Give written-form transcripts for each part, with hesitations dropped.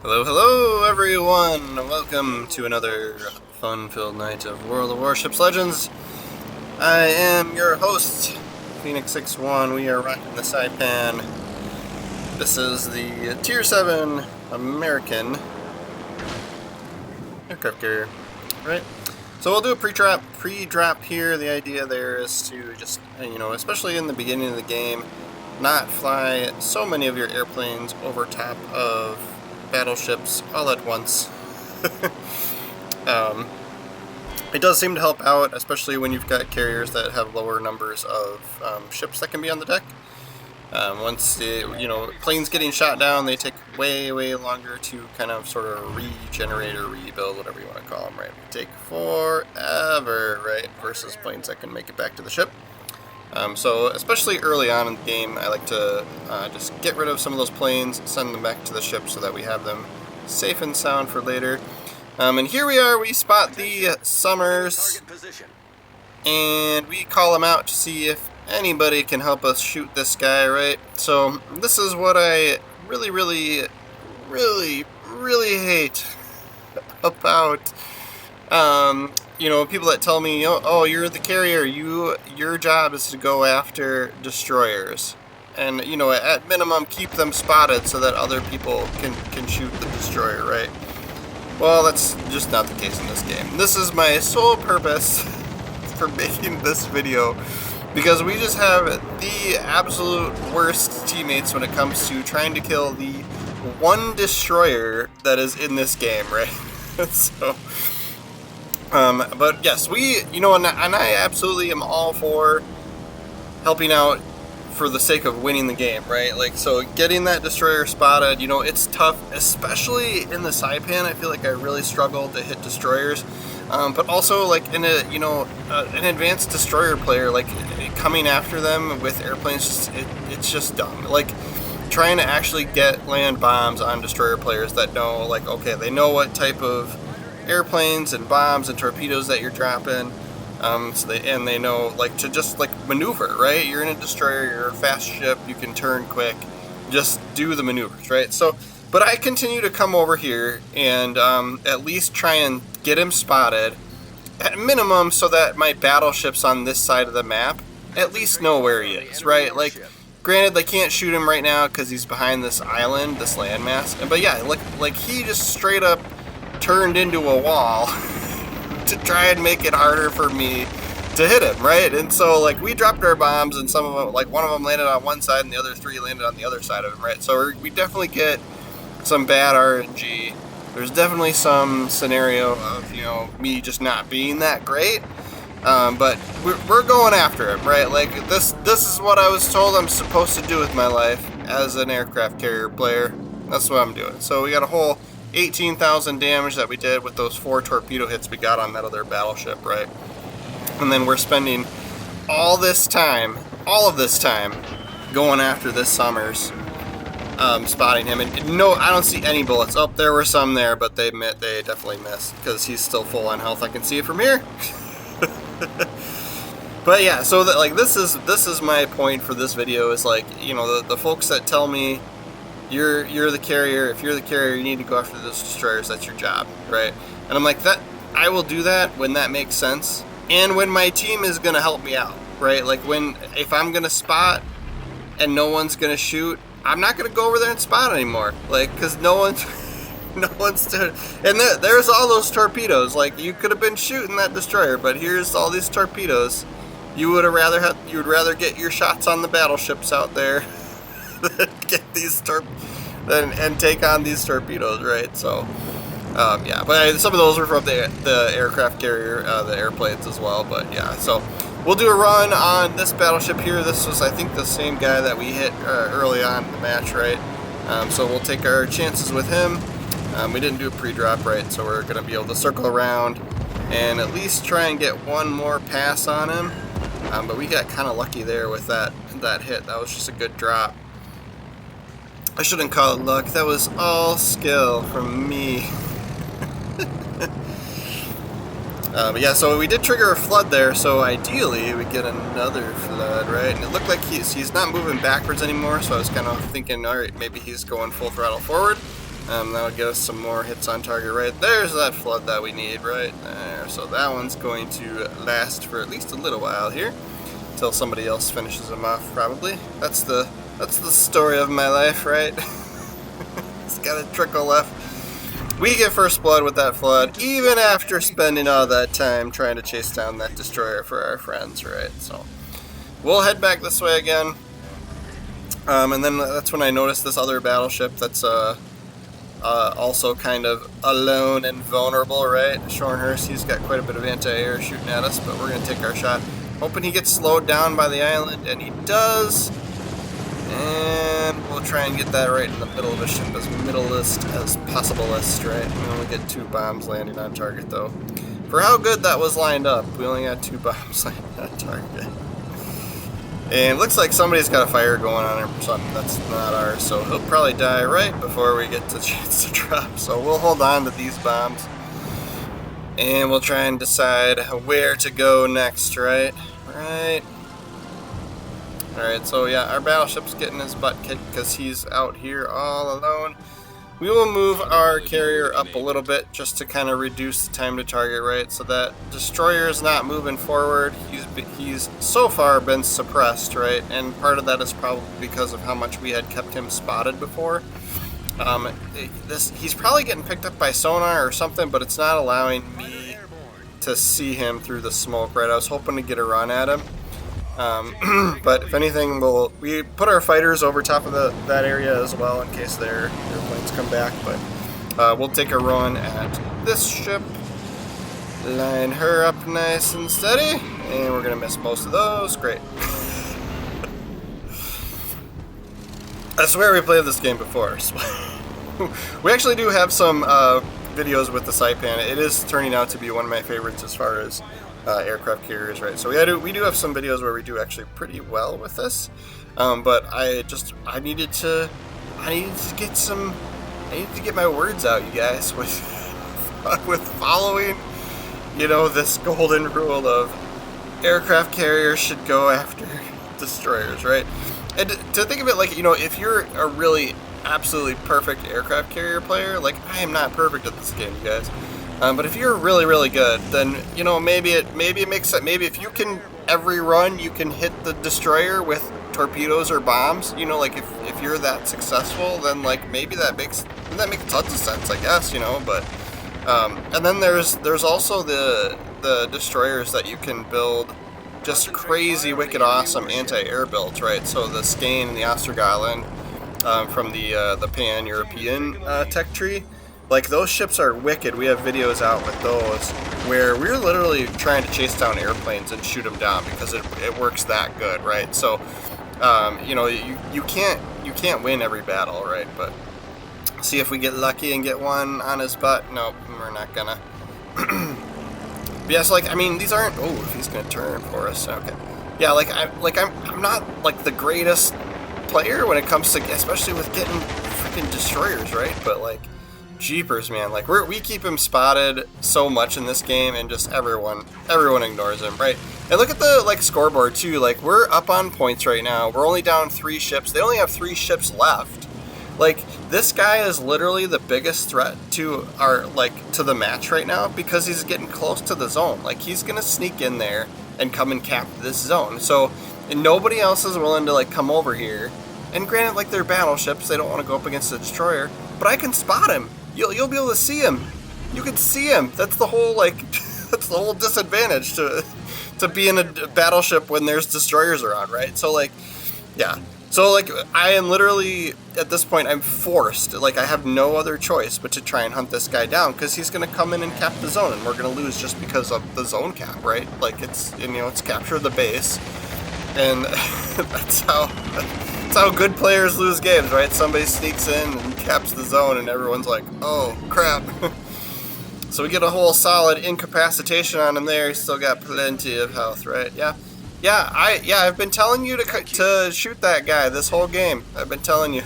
Hello, hello everyone! Welcome to another fun-filled night of World of Warships Legends. I am your host, Phoenix61. We are rocking the Saipan. This is the Tier 7 American aircraft carrier, right? So we'll do a pre-drop here. The idea there is to just, especially in the beginning of the game, not fly so many of your airplanes over top of battleships all at once. It does seem to help out, especially when you've got carriers that have lower numbers of ships that can be on the deck. Once the planes getting shot down, they take way longer to kind of sort of regenerate or rebuild, whatever you want to call them, right? They take forever, right? Versus planes that can make it back to the ship. So especially early on in the game, I like to just get rid of some of those planes, send them back to the ship so that we have them safe and sound for later. And here we are, we spot the Summers, and we call them out to see if anybody can help us shoot this guy, right? So this is what I really hate about people that tell me, oh, you're the carrier, your job is to go after destroyers, and at minimum keep them spotted so that other people can shoot the destroyer, right? Well, that's just not the case in this game. This is my sole purpose for making this video, because we just have the absolute worst teammates when it comes to trying to kill the one destroyer that is in this game, right? So but yes, and I absolutely am all for helping out for the sake of winning the game, right? Like, so getting that destroyer spotted, it's tough, especially in the Saipan. I feel like I really struggle to hit destroyers, but also like in an advanced destroyer player, like coming after them with airplanes, it's just dumb. Like trying to actually land bombs on destroyer players that know, like, okay, they know what type of airplanes and bombs and torpedoes that you're dropping, so they know, like, to just like maneuver, right? You're in a destroyer, you're a fast ship, you can turn quick, just do the maneuvers, right? So, but I continue to come over here and at least try and get him spotted at minimum, so that my battleships on this side of the map at least know where he is, right? Like, granted, they can't shoot him right now because he's behind this island, this landmass, but yeah, like he just straight up turned into a wall to try and make it harder for me to hit him, right? And so, like, we dropped our bombs, and some of them, like, one of them landed on one side and the other three landed on the other side of him, right? So we definitely get some bad RNG. There's definitely some scenario of, me just not being that great, but we're going after him, right? Like, this is what I was told I'm supposed to do with my life as an aircraft carrier player. That's what I'm doing. So we got a whole 18,000 damage that we did with those 4 torpedo hits we got on that other battleship, right? And then we're spending all of this time going after this Summers, spotting him, and no, I don't see any bullets. Oh, there were some there, but they definitely missed because he's still full on health. I can see it from here. But yeah, so that, like, this is my point for this video, is like, the folks that tell me you're the carrier. If you're the carrier, you need to go after those destroyers. That's your job, right? And I'm like, that I will do that when that makes sense, and when my team is gonna help me out, right? Like, if I'm gonna spot and no one's gonna shoot, I'm not gonna go over there and spot anymore, like, because no one's doing. And there's all those torpedoes. Like, you could have been shooting that destroyer, but here's all these torpedoes. You would rather get your shots on the battleships out there get these and take on these torpedoes, right? So yeah, but some of those were from the aircraft carrier, the airplanes as well. But yeah, so we'll do a run on this battleship here. This was, I think, the same guy that we hit early on in the match, right? So we'll take our chances with him. We didn't do a pre-drop, right? So we're gonna be able to circle around and at least try and get one more pass on him. But we got kind of lucky there with that hit. That was just a good drop. I shouldn't call it luck. That was all skill from me. But yeah, so we did trigger a flood there, so ideally we get another flood, right? And it looked like he's not moving backwards anymore, so I was kind of thinking, all right, maybe he's going full throttle forward. That'll get us some more hits on target. Right there's that flood that we need right there. So that one's going to last for at least a little while here, until somebody else finishes them off. Probably. That's the story of my life, right? It's got a trickle left. We get first blood with that flood, even after spending all that time trying to chase down that destroyer for our friends, right? So we'll head back this way again. And then that's when I noticed this other battleship that's also kind of alone and vulnerable, right? Shornhurst, he's got quite a bit of anti-air shooting at us, but we're going to take our shot. Hoping he gets slowed down by the island, and he does. And we'll try and get that right in the middle of the ship, as middleist as possiblest, right? We only get 2 bombs landing on target, though. For how good that was lined up, we only got 2 bombs landing on target. And it looks like somebody's got a fire going on or something that's not ours, so he'll probably die right before we get the chance to drop. So we'll hold on to these bombs, and we'll try and decide where to go next, right? Right. Alright, so yeah, our battleship's getting his butt kicked because he's out here all alone. We will move our carrier up a little bit just to kind of reduce the time to target, right? So that destroyer is not moving forward. He's so far been suppressed, right? And part of that is probably because of how much we had kept him spotted before. He's probably getting picked up by sonar or something, but it's not allowing me to see him through the smoke, right? I was hoping to get a run at him. But if anything, we put our fighters over top of that area as well in case their planes come back. But we'll take a run at this ship, line her up nice and steady, and we're gonna miss most of those. Great. I swear we played this game before. We actually do have some videos with the Saipan. It is turning out to be one of my favorites as far as aircraft carriers, right? So we do have some videos where we do actually pretty well with this, but I needed to get my words out, you guys, with following, this golden rule of aircraft carriers should go after destroyers, right? And to think of it like, if you're a really absolutely perfect aircraft carrier player, like I am not perfect at this game, you guys. But if you're really, really good, then, maybe it makes sense. Maybe if you can, every run, you can hit the destroyer with torpedoes or bombs, like if you're that successful, then, like, maybe that makes tons of sense, I guess, but, and then there's also the destroyers that you can build just crazy, wicked, awesome anti-air builds, right? So the Skane and the Ostergalen from the Pan-European tech tree. Like, those ships are wicked. We have videos out with those where we're literally trying to chase down airplanes and shoot them down because it works that good, right? So, you can't win every battle, right? But see if we get lucky and get one on his butt. Nope, we're not gonna. But yeah, so, like, I mean, these aren't. Oh, if he's gonna turn for us, okay. Yeah, I'm not like the greatest player when it comes to, especially with getting freaking destroyers, right? But like, jeepers, man, like we keep him spotted so much in this game, and just everyone ignores him, right? And look at the scoreboard too. Like, we're up on points right now. We're only down 3 ships. They only have 3 ships left. Like, this guy is literally the biggest threat to to the match right now because he's getting close to the zone. Like, he's gonna sneak in there and come and cap this zone. So, and nobody else is willing to come over here. And granted, they're battleships, they don't want to go up against the destroyer, but I can spot him. You'll be able to see him. You can see him. That's the whole that's the whole disadvantage to be in a battleship when there's destroyers around, right? So yeah. So I am literally at this point, I'm forced. I have no other choice but to try and hunt this guy down because he's gonna come in and cap the zone, and we're gonna lose just because of the zone cap, right? It's capture the base, and that's how good players lose games, right? Somebody sneaks in and caps the zone, and everyone's like, "Oh crap!" So we get a whole solid incapacitation on him there. He's still got plenty of health, right? Yeah. I've been telling you to shoot that guy this whole game. I've been telling you.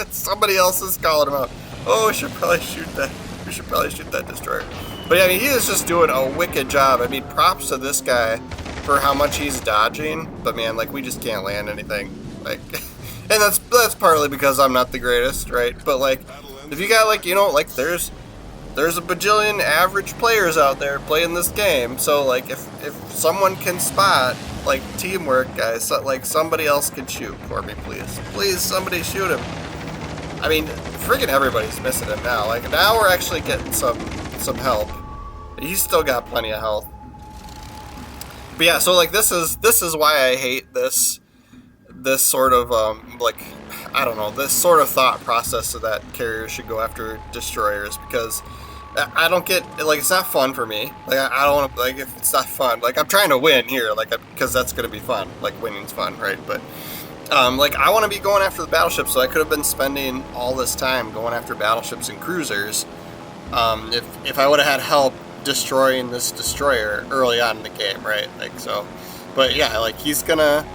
Somebody else is calling him out. Oh, we should probably shoot that. We should probably shoot that destroyer. But yeah, I mean, he is just doing a wicked job. I mean, props to this guy for how much he's dodging. But man, we just can't land anything. And that's partly because I'm not the greatest, right? But like, if you got like, you know, like there's a bajillion average players out there playing this game. So like, if someone can spot, like, teamwork, guys, so, like, somebody else can shoot for me, please. Please, somebody shoot him. I mean, freaking everybody's missing him now. Like, now we're actually getting some help. He's still got plenty of health. But yeah, so like, this is why I hate this sort of like, I don't know, this sort of thought process so that carriers should go after destroyers, because I don't get, like, it's not fun for me. Like, I don't want to, like, if it's not fun, like, I'm trying to win here, like, because that's going to be fun. Like, winning's fun, right? But, like, I want to be going after the battleships, so I could have been spending all this time going after battleships and cruisers if I would have had help destroying this destroyer early on in the game, right? Like, so, but yeah, like, he's gonna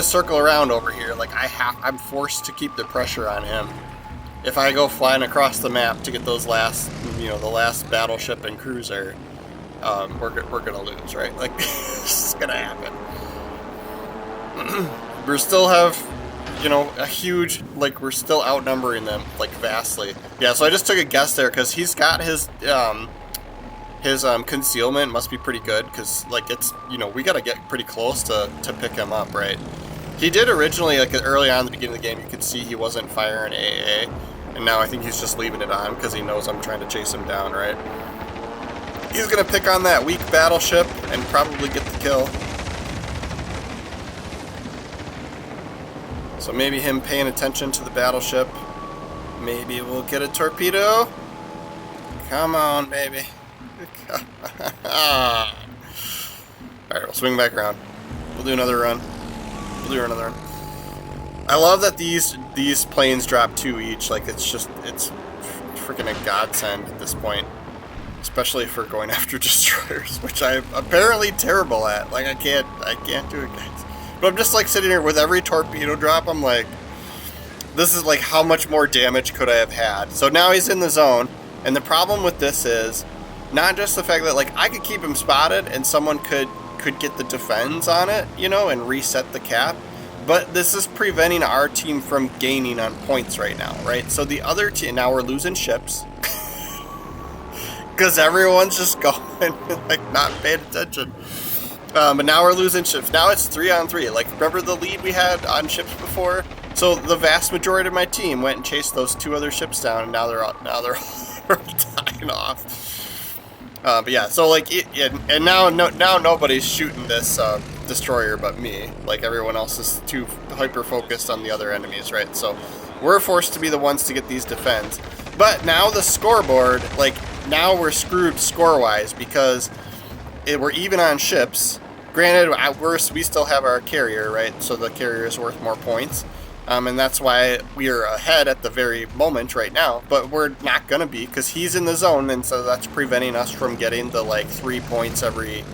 circle around over here. Like, I'm forced to keep the pressure on him. If I go flying across the map to get those last, you know, the last battleship and cruiser, we're gonna lose, right? Like, this is gonna happen. We still have, you know, a huge, like, we're still outnumbering them, like, vastly. Yeah, so I just took a guess there, because he's got his concealment must be pretty good, because, like, it's, you know, we gotta get pretty close to pick him up, right? He did originally, like, early on in the beginning of the game, you could see he wasn't firing AA, and now I think he's just leaving it on because he knows I'm trying to chase him down, right? He's gonna pick on that weak battleship and probably get the kill. So maybe him paying attention to the battleship, maybe we'll get a torpedo. Come on, baby. Alright, we'll swing back around. We'll do another run. I love that these planes drop 2 each. Like, it's freaking a godsend at this point. Especially for going after destroyers, which I'm apparently terrible at. Like, I can't do it, guys. But I'm just, like, sitting here with every torpedo drop, I'm like, this is, like, how much more damage could I have had? So now he's in the zone, and the problem with this is not just the fact that, like, I could keep him spotted and someone could get the defense on it, you know, and reset the cap, but this is preventing our team from gaining on points right now, right? So the other team, now we're losing ships, because everyone's just going, like, not paying attention. But now we're losing ships. Now it's 3-on-3. Like, remember the lead we had on ships before? So the vast majority of my team went and chased those 2 other ships down, and now they're all dying off. But yeah, so like, and now nobody's shooting this destroyer but me. Like, everyone else is too hyper focused on the other enemies, right? So we're forced to be the ones to get these defends. But now the scoreboard, like, now we're screwed score-wise because we're even on ships. Granted, we still have our carrier, right? So the carrier is worth more points. And that's why we are ahead at the very moment right now. But we're not going to be because he's in the zone. And so that's preventing us from getting the, like, 3 points every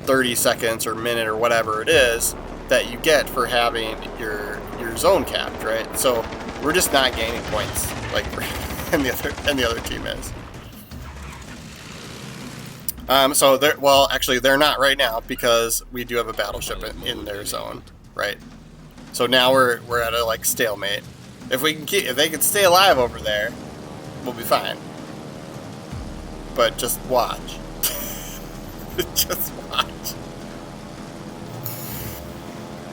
30 seconds or minute or whatever it is that you get for having your zone capped, right? So we're just not gaining points, like, and the other team is. So well, actually, they're not right now because we do have a battleship in their zone, right? So now we're at a, like, stalemate. If they can stay alive over there, we'll be fine. But just watch. Just watch.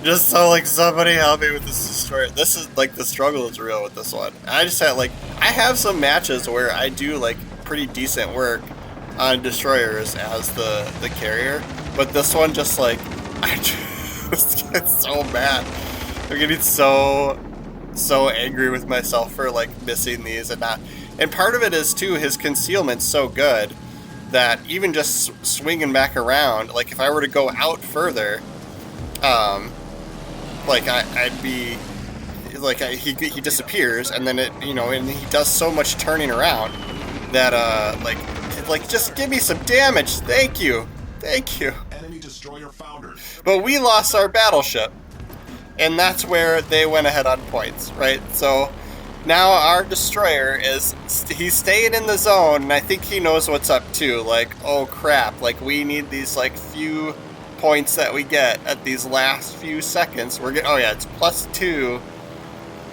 Just so, like, somebody help me with this destroyer. This is, like, the struggle is real with this one. I just had, like, I have some matches where I do, like, pretty decent work on destroyers as the carrier, but this one just, like, I just get so mad. I'm getting so angry with myself for, like, missing these and not. And part of it is too, his concealment's so good that even just swinging back around, like, if I were to go out further, like, I'd be like, he disappears, and then it, you know, and he does so much turning around that like, just give me some damage. Thank you. Enemy destroyer foundered. But we lost our battleship, and that's where they went ahead on points, right? So now our destroyer he's staying in the zone, and I think he knows what's up too. Like, oh crap, like, we need these, like, few points that we get at these last few seconds. Oh yeah, it's +2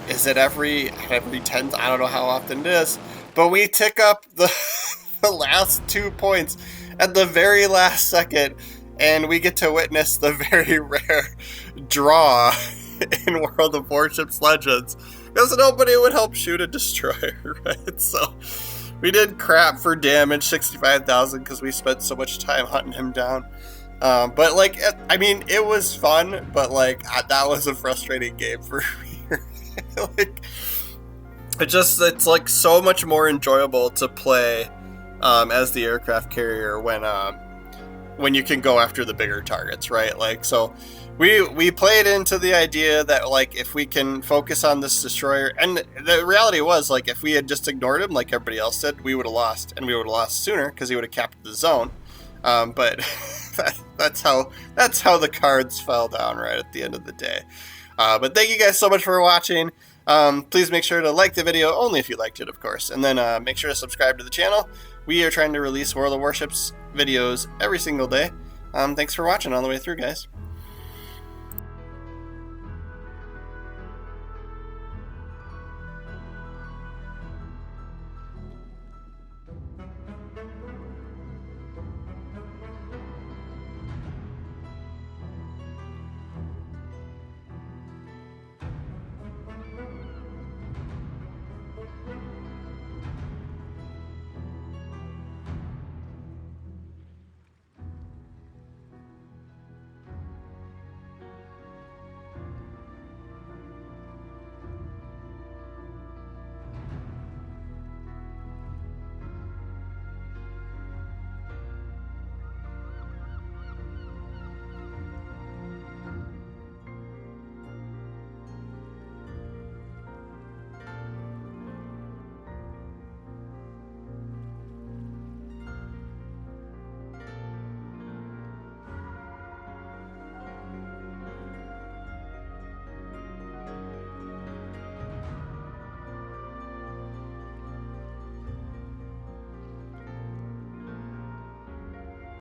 is it every 10th? I don't know how often it is, but we tick up the, the last 2 points at the very last second, and we get to witness the very rare draw in World of Warships Legends, because nobody would help shoot a destroyer, right? So we did crap for damage, 65,000, because we spent so much time hunting him down. But like, I mean, it was fun, but like that was a frustrating game for me. Like, it's like so much more enjoyable to play as the aircraft carrier when you can go after the bigger targets, right? Like, so we played into the idea that like if we can focus on this destroyer, and the reality was like if we had just ignored him like everybody else did, we would have lost, and we would have lost sooner because he would have captured the zone. But that's how the cards fell down right at the end of the day. But thank you guys so much for watching. Please make sure to like the video, only if you liked it, of course, and then make sure to subscribe to the channel. We are trying to release World of Warships videos every single day. Thanks for watching all the way through, guys.